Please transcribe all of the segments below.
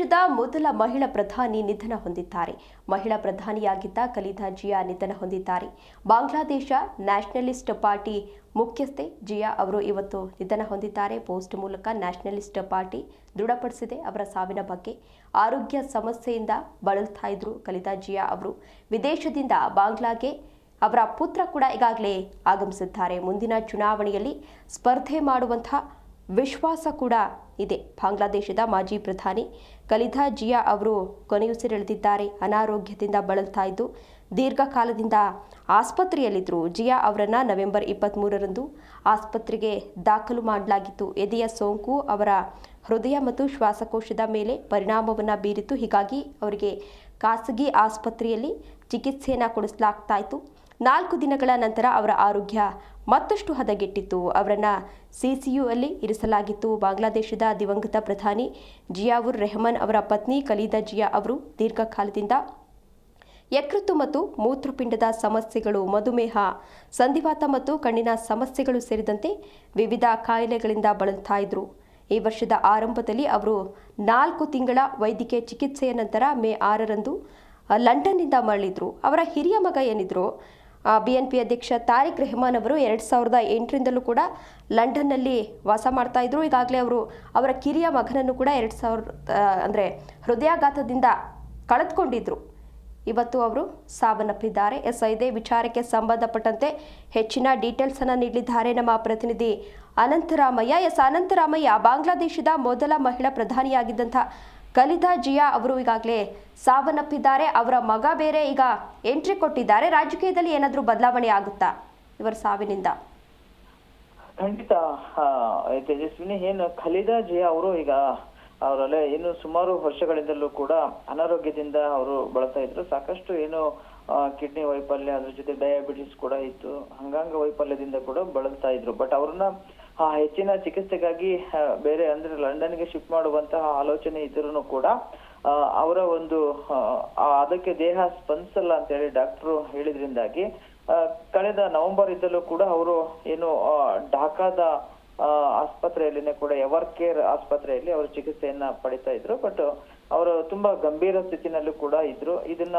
ಬಾಂಗ್ಲಾದೇಶದ ಮೊದಲ ಮಹಿಳಾ ಪ್ರಧಾನಿ ನಿಧನ ಹೊಂದಿದ್ದಾರೆ. ಮಹಿಳಾ ಪ್ರಧಾನಿಯಾಗಿದ್ದ ಖಲೀದಾ ಜಿಯಾ ನಿಧನ ಹೊಂದಿದ್ದಾರೆ. ಬಾಂಗ್ಲಾದೇಶ ನ್ಯಾಷನಲಿಸ್ಟ್ ಪಾರ್ಟಿ ಮುಖ್ಯಸ್ಥೆ ಜಿಯಾ ಅವರು ಇವತ್ತು ನಿಧನ ಹೊಂದಿದ್ದಾರೆ. ಪೋಸ್ಟ್ ಮೂಲಕ ನ್ಯಾಷನಲಿಸ್ಟ್ ಪಾರ್ಟಿ ದೃಢಪಡಿಸಿದೆ ಅವರ ಸಾವಿನ ಬಗ್ಗೆ. ಆರೋಗ್ಯ ಸಮಸ್ಯೆಯಿಂದ ಬಳಲ್ತಾ ಇದ್ರು ಖಲೀದಾ ಜಿಯಾ ಅವರು. ವಿದೇಶದಿಂದ ಬಾಂಗ್ಲಾಗೆ ಅವರ ಪುತ್ರ ಕೂಡ ಈಗಾಗಲೇ ಆಗಮಿಸಿದ್ದಾರೆ. ಮುಂದಿನ ಚುನಾವಣೆಯಲ್ಲಿ ಸ್ಪರ್ಧೆ ಮಾಡುವಂತಹ ವಿಶ್ವಾಸ ಕೂಡ ಇದೆ. ಬಾಂಗ್ಲಾದೇಶದ ಮಾಜಿ ಪ್ರಧಾನಿ ಖಲೀದಾ ಜಿಯಾ ಅವರು ಕೊನೆಯುಸಿರೆಳೆದಿದ್ದಾರೆ. ಅನಾರೋಗ್ಯದಿಂದ ಬಳಲ್ತಾ ಇದ್ದು ದೀರ್ಘಕಾಲದಿಂದ ಆಸ್ಪತ್ರೆಯಲ್ಲಿದ್ದರು. ಜಿಯಾ ಅವರನ್ನು ನವೆಂಬರ್ 23ರಂದು ಆಸ್ಪತ್ರೆಗೆ ದಾಖಲು ಮಾಡಲಾಗಿತ್ತು. ಎದೆಯ ಸೋಂಕು ಅವರ ಹೃದಯ ಮತ್ತು ಶ್ವಾಸಕೋಶದ ಮೇಲೆ ಪರಿಣಾಮವನ್ನು ಬೀರಿತು. ಹೀಗಾಗಿ ಅವರಿಗೆ ಖಾಸಗಿ ಆಸ್ಪತ್ರೆಯಲ್ಲಿ ಚಿಕಿತ್ಸೆಯನ್ನು ಕೊಡಿಸಲಾಗ್ತಾ ಇತ್ತು. 4 ದಿನಗಳ ನಂತರ ಅವರ ಆರೋಗ್ಯ ಮತ್ತಷ್ಟು ಹದಗೆಟ್ಟಿತ್ತು. ಅವರನ್ನು ಸಿಸಿಯು ಅಲ್ಲಿ ಇರಿಸಲಾಗಿತ್ತು. ಬಾಂಗ್ಲಾದೇಶದ ದಿವಂಗತ ಪ್ರಧಾನಿ ಜಿಯಾವುರ್ ರೆಹಮಾನ್ ಅವರ ಪತ್ನಿ ಖಲೀದಾ ಜಿಯಾ ಅವರು ದೀರ್ಘಕಾಲದಿಂದ ಯಕೃತ್ತು ಮತ್ತು ಮೂತ್ರಪಿಂಡದ ಸಮಸ್ಯೆಗಳು, ಮಧುಮೇಹ, ಸಂಧಿವಾತ ಮತ್ತು ಕಣ್ಣಿನ ಸಮಸ್ಯೆಗಳು ಸೇರಿದಂತೆ ವಿವಿಧ ಕಾಯಿಲೆಗಳಿಂದ ಬಳಲ್ತಾ ಇದ್ರು. ಈ ವರ್ಷದ ಆರಂಭದಲ್ಲಿ ಅವರು 4 ತಿಂಗಳ ವೈದ್ಯಕೀಯ ಚಿಕಿತ್ಸೆಯ ನಂತರ ಮೇ 6ರಂದು ಲಂಡನ್ನಿಂದ ಮರಳಿದ್ರು. ಅವರ ಹಿರಿಯ ಮಗ ಏನಿದ್ರು BNP ಅಧ್ಯಕ್ಷ ತಾರಿಕ್ ರೆಹಮಾನ್ ಅವರು 2008ರಿಂದಲೂ ಕೂಡ ಲಂಡನ್ನಲ್ಲಿ ವಾಸ ಮಾಡ್ತಾ ಇದ್ರು. ಈಗಾಗಲೇ ಅವರ ಕಿರಿಯ ಮಗನನ್ನು ಕೂಡ 2000 ಹೃದಯಾಘಾತದಿಂದ ಕಳೆದುಕೊಂಡಿದ್ರು. ಇವತ್ತು ಅವರು ಸಾವನ್ನಪ್ಪಿದ್ದಾರೆ. ಇದೇ ವಿಚಾರಕ್ಕೆ ಸಂಬಂಧಪಟ್ಟಂತೆ ಹೆಚ್ಚಿನ ಡೀಟೇಲ್ಸ್ ಅನ್ನು ನೀಡಲಿದ್ದಾರೆ ನಮ್ಮ ಪ್ರತಿನಿಧಿ ಅನಂತರಾಮಯ್ಯ. ಅನಂತರಾಮಯ್ಯ, ಬಾಂಗ್ಲಾದೇಶದ ಮೊದಲ ಮಹಿಳಾ ಪ್ರಧಾನಿಯಾಗಿದ್ದಂಥ ಖಲೀದಾ ಜಿಯಾ ಅವರು ಈಗಾಗಲೇ ಸಾವನ್ನಪ್ಪಿದ್ದಾರೆ. ಅವರ ಮಗ ಬೇರೆ ಈಗ ಎಂಟ್ರಿ ಕೊಟ್ಟಿದ್ದಾರೆ. ರಾಜಕೀಯದಲ್ಲಿ ಏನಾದರೂ ಬದಲಾವಣೆ ಆಗುತ್ತಾ ಇವರ ಸಾವಿನಿಂದ? ಖಂಡಿತ ತೇಜಸ್ವಿನಿ, ಏನು ಖಲೀದಾ ಜಿಯಾ ಅವರು ಈಗ ಅವರಲ್ಲೇ ಏನು ಸುಮಾರು ವರ್ಷಗಳಿಂದಲೂ ಕೂಡ ಅನಾರೋಗ್ಯದಿಂದ ಅವರು ಬಳಲ್ತಾ ಇದ್ರು. ಸಾಕಷ್ಟು ಏನು ಕಿಡ್ನಿ ವೈಫಲ್ಯ, ಅದ್ರ ಜೊತೆ ಡಯಾಬಿಟಿಸ್ ಕೂಡ ಇತ್ತು, ಅಂಗಾಂಗ ವೈಫಲ್ಯದಿಂದ ಕೂಡ ಬಳಲ್ತಾ ಇದ್ರು. ಬಟ್ ಅವ್ರನ್ನ ಹೆಚ್ಚಿನ ಚಿಕಿತ್ಸೆಗಾಗಿ ಬೇರೆ ಅಂದ್ರೆ ಲಂಡನ್ಗೆ ಶಿಫ್ಟ್ ಮಾಡುವಂತಹ ಆಲೋಚನೆ ಇದ್ರೂ ಕೂಡ ಅವರ ಒಂದು ಅದಕ್ಕೆ ದೇಹ ಸ್ಪಂದಿಸಲ್ಲ ಅಂತ ಹೇಳಿ ಡಾಕ್ಟರ್ ಹೇಳಿದ್ರಿಂದಾಗಿ ಕಳೆದ ನವೆಂಬರ್ ಇದ್ದಲ್ಲೂ ಕೂಡ ಅವರು ಏನು ಢಾಕಾದ ಆಸ್ಪತ್ರೆಯಲ್ಲಿನೇ ಕೂಡ ಎವರ್ ಕೇರ್ ಆಸ್ಪತ್ರೆಯಲ್ಲಿ ಅವರು ಚಿಕಿತ್ಸೆಯನ್ನ ಪಡಿತಾ ಇದ್ರು. ಬಟ್ ಅವರು ತುಂಬಾ ಗಂಭೀರ ಸ್ಥಿತಿನಲ್ಲೂ ಕೂಡ ಇದ್ರು. ಇದನ್ನ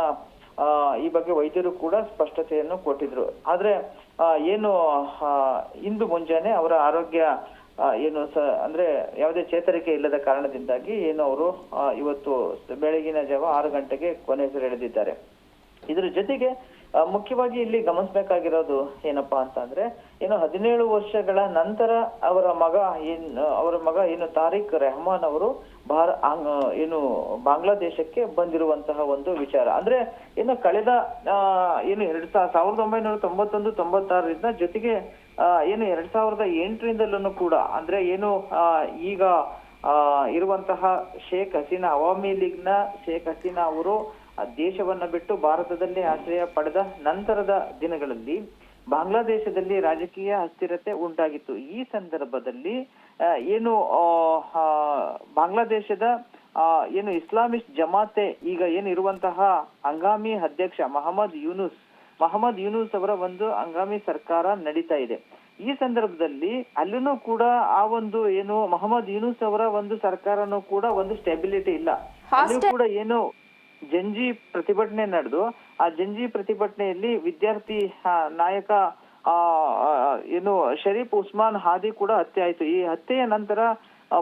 ಈ ಬಗ್ಗೆ ವೈದ್ಯರು ಕೂಡ ಸ್ಪಷ್ಟತೆಯನ್ನು ಕೊಟ್ಟಿದ್ರು. ಆದ್ರೆ ಏನು ಇಂದು ಮುಂಜಾನೆ ಅವರ ಆರೋಗ್ಯ ಏನು ಅಂದ್ರೆ ಯಾವುದೇ ಚೇತರಿಕೆ ಇಲ್ಲದ ಕಾರಣದಿಂದಾಗಿ ಏನು ಅವರು ಇವತ್ತು ಬೆಳಗಿನ ಜಾವ 6 ಗಂಟೆಗೆ ಕೊನೆಯುಸಿರೆಳೆದಿದ್ದಾರೆ. ಇದ್ರ ಜೊತೆಗೆ ಮುಖ್ಯವಾಗಿ ಇಲ್ಲಿ ಗಮನಿಸಬೇಕಾಗಿರೋದು ಏನಪ್ಪಾ ಅಂತ ಅಂದ್ರೆ ಏನು 17 ವರ್ಷಗಳ ನಂತರ ಅವರ ಮಗ ಏನು ತಾರಿಕ್ ರೆಹಮಾನ್ ಅವರು ಏನು ಬಾಂಗ್ಲಾದೇಶಕ್ಕೆ ಬಂದಿರುವಂತಹ ಒಂದು ವಿಚಾರ. ಅಂದ್ರೆ ಏನು ಕಳೆದ ಏನು 1991-96ರಿಂದ ಜೊತೆಗೆ ಏನು 2008ರಿಂದಲೂ ಕೂಡ ಅಂದ್ರೆ ಏನು ಈಗ ಇರುವಂತಹ ಶೇಖ್ ಹಸೀನಾ, ಅವಾಮಿ ಲೀಗ್ನ ಶೇಖ್ ಹಸೀನಾ ಅವರು ದೇಶವನ್ನ ಬಿಟ್ಟು ಭಾರತದಲ್ಲಿ ಆಶ್ರಯ ಪಡೆದ ನಂತರದ ದಿನಗಳಲ್ಲಿ ಬಾಂಗ್ಲಾದೇಶದಲ್ಲಿ ರಾಜಕೀಯ ಅಸ್ಥಿರತೆ ಉಂಟಾಗಿತ್ತು. ಈ ಸಂದರ್ಭದಲ್ಲಿ ಏನು ಬಾಂಗ್ಲಾದೇಶದ ಏನು ಇಸ್ಲಾಮಿಸ್ಟ್ ಜಮಾತೆ ಈಗ ಏನು ಇರುವಂತಹ ಹಂಗಾಮಿ ಅಧ್ಯಕ್ಷ ಮಹಮ್ಮದ್ ಯೂನುಸ್ ಅವರ ಒಂದು ಹಂಗಾಮಿ ಸರ್ಕಾರ ನಡೀತಾ ಇದೆ. ಈ ಸಂದರ್ಭದಲ್ಲಿ ಅಲ್ಲೂ ಕೂಡ ಆ ಒಂದು ಏನು ಮಹಮ್ಮದ್ ಯೂನುಸ್ ಅವರ ಒಂದು ಸರ್ಕಾರನೂ ಕೂಡ ಒಂದು ಸ್ಟೆಬಿಲಿಟಿ ಇಲ್ಲ. ಅಲ್ಲೂ ಕೂಡ ಏನು ಜಂಜಿ ಪ್ರತಿಭಟನೆ ನಡೆದು ಆ ಜಂಜಿ ಪ್ರತಿಭಟನೆಯಲ್ಲಿ ವಿದ್ಯಾರ್ಥಿ ನಾಯಕ ಏನು ಶರೀಫ್ ಉಸ್ಮಾನ್ ಹಾದಿ ಕೂಡ ಹತ್ಯೆ ಆಯ್ತು. ಈ ಹತ್ಯೆಯ ನಂತರ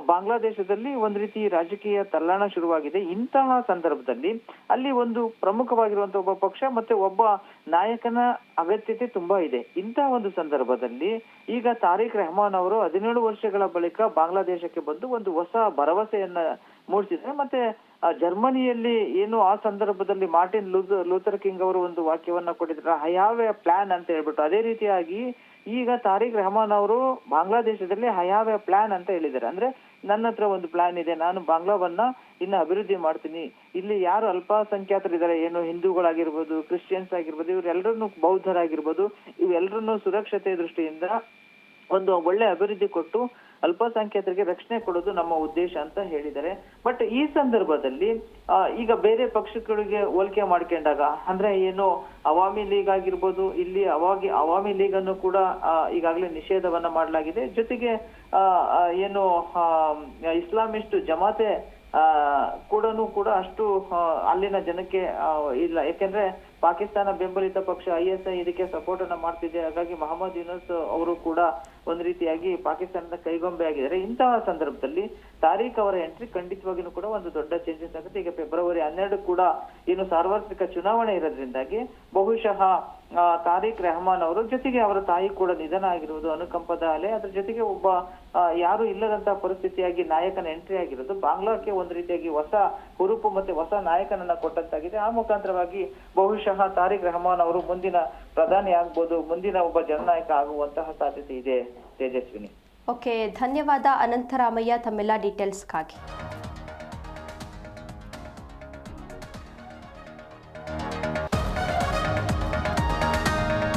ಬಾಂಗ್ಲಾದೇಶದಲ್ಲಿ ಒಂದ್ ರೀತಿ ರಾಜಕೀಯ ತಲ್ಲಣ ಶುರುವಾಗಿದೆ. ಇಂತಹ ಸಂದರ್ಭದಲ್ಲಿ ಅಲ್ಲಿ ಒಂದು ಪ್ರಮುಖವಾಗಿರುವಂತಹ ಒಬ್ಬ ಪಕ್ಷ ಮತ್ತೆ ಒಬ್ಬ ನಾಯಕನ ಅಗತ್ಯತೆ ತುಂಬಾ ಇದೆ. ಇಂತಹ ಒಂದು ಸಂದರ್ಭದಲ್ಲಿ ಈಗ ತಾರಿಕ್ ರೆಹಮಾನ್ ಅವರು 17 ವರ್ಷಗಳ ಬಳಿಕ ಬಾಂಗ್ಲಾದೇಶಕ್ಕೆ ಬಂದು ಒಂದು ಹೊಸ ಭರವಸೆಯನ್ನ ಮೂಡಿಸಿದ್ದಾರೆ. ಮತ್ತೆ ಜರ್ಮನಿಯಲ್ಲಿ ಏನು ಆ ಸಂದರ್ಭದಲ್ಲಿ ಮಾರ್ಟಿನ್ ಲೂಥರ್ ಕಿಂಗ್ ಅವರು ಒಂದು ವಾಕ್ಯವನ್ನ ಕೊಟ್ಟಿದ್ರು, ಐ ಹ್ಯಾವ್ ಎ ಪ್ಲಾನ್ ಅಂತ ಹೇಳ್ಬಿಟ್ಟು. ಅದೇ ರೀತಿಯಾಗಿ ಈಗ ತಾರಿಕ್ ರೆಹಮಾನ್ ಅವರು ಬಾಂಗ್ಲಾದೇಶದಲ್ಲಿ ಐ ಹ್ಯಾವ್ ಎ ಪ್ಲಾನ್ ಅಂತ ಹೇಳಿದ್ದಾರೆ. ಅಂದ್ರೆ ನನ್ನ ಹತ್ರ ಒಂದು ಪ್ಲಾನ್ ಇದೆ, ನಾನು ಬಾಂಗ್ಲಾವನ್ನ ಇನ್ನು ಅಭಿವೃದ್ಧಿ ಮಾಡ್ತೀನಿ. ಇಲ್ಲಿ ಯಾರು ಅಲ್ಪಸಂಖ್ಯಾತರಿದ್ದಾರೆ, ಏನು ಹಿಂದೂಗಳಾಗಿರ್ಬೋದು, ಕ್ರಿಶ್ಚಿಯನ್ಸ್ ಆಗಿರ್ಬೋದು, ಇವರೆಲ್ಲರನ್ನು ಬೌದ್ಧರಾಗಿರ್ಬೋದು, ಇವೆಲ್ಲರನ್ನು ಸುರಕ್ಷತೆ ದೃಷ್ಟಿಯಿಂದ ಒಂದು ಒಳ್ಳೆ ಅಭಿವೃದ್ಧಿ ಕೊಟ್ಟು ಅಲ್ಪಸಂಖ್ಯಾತರಿಗೆ ರಕ್ಷಣೆ ಕೊಡೋದು ನಮ್ಮ ಉದ್ದೇಶ ಅಂತ ಹೇಳಿದ್ದಾರೆ. ಬಟ್ ಈ ಸಂದರ್ಭದಲ್ಲಿ ಈಗ ಬೇರೆ ಪಕ್ಷಗಳಿಗೆ ಹೋಲಿಕೆ ಮಾಡ್ಕೊಂಡಾಗ ಅಂದ್ರೆ ಏನು ಅವಾಮಿ ಲೀಗ್ ಆಗಿರ್ಬೋದು, ಇಲ್ಲಿ ಅವಾಮಿ ಲೀಗ್ ಅನ್ನು ಕೂಡ ಈಗಾಗಲೇ ನಿಷೇಧವನ್ನ ಮಾಡಲಾಗಿದೆ. ಜೊತೆಗೆ ಏನು ಇಸ್ಲಾಮಿಸ್ಟ್ ಜಮಾತೆ ಕೂಡ ಅಷ್ಟು ಅಲ್ಲಿನ ಜನಕ್ಕೆ ಇಲ್ಲ. ಯಾಕೆಂದ್ರೆ ಪಾಕಿಸ್ತಾನ ಬೆಂಬಲಿತ ಪಕ್ಷ ISI ಇದಕ್ಕೆ ಸಪೋರ್ಟ್ ಅನ್ನ ಮಾಡ್ತಿದೆ. ಹಾಗಾಗಿ ಮೊಹಮ್ಮದ್ ಯೂನುಸ್ ಅವರು ಕೂಡ ಒಂದ್ ರೀತಿಯಾಗಿ ಪಾಕಿಸ್ತಾನದ ಕೈಗೊಂಬೆ ಆಗಿದ್ದಾರೆ. ಇಂತಹ ಸಂದರ್ಭದಲ್ಲಿ ತಾರೀಕ್ ಅವರ ಎಂಟ್ರಿ ಖಂಡಿತವಾಗಿಯೂ ಕೂಡ ಒಂದು ದೊಡ್ಡ ಚೇಂಜಸ್ ಆಗುತ್ತೆ. ಈಗ ಫೆಬ್ರವರಿ 12 ಕೂಡ ಏನು ಸಾರ್ವತ್ರಿಕ ಚುನಾವಣೆ ಇರೋದ್ರಿಂದಾಗಿ ಬಹುಶಃ ತಾರೀಕ್ ರೆಹಮಾನ್ ಅವರು ಜೊತೆಗೆ ಅವರ ತಾಯಿ ಕೂಡ ನಿಧನ ಆಗಿರುವುದು ಅನುಕಂಪದ ಅಲೆ, ಅದ್ರ ಜೊತೆಗೆ ಒಬ್ಬ ಯಾರು ಇಲ್ಲದಂತಹ ಪರಿಸ್ಥಿತಿಯಾಗಿ ನಾಯಕನ ಎಂಟ್ರಿ ಆಗಿರೋದು ಬಾಂಗ್ಲಾಕ್ಕೆ ಒಂದು ರೀತಿಯಾಗಿ ಹೊಸ ಹುರುಪು ಮತ್ತೆ ಹೊಸ ನಾಯಕನನ್ನ ಕೊಟ್ಟಂತಾಗಿದೆ. ಆ ಮುಖಾಂತರವಾಗಿ ಬಹುಶಃ ತಾರೀಕ್ ರೆಹಮಾನ್ ಅವರು ಮುಂದಿನ ಪ್ರಧಾನಿ ಆಗ್ಬೋದು, ಮುಂದಿನ ಒಬ್ಬ ಜನನಾಯಕ ಆಗುವಂತಹ ಸಾಧ್ಯತೆ ಇದೆ. ತೇಜಸ್ವಿನಿ. ಓಕೆ, ಧನ್ಯವಾದ ಅನಂತರಾಮಯ್ಯ ತಮ್ಮೆಲ್ಲ ಡೀಟೇಲ್ಸ್ಗಾಗಿ.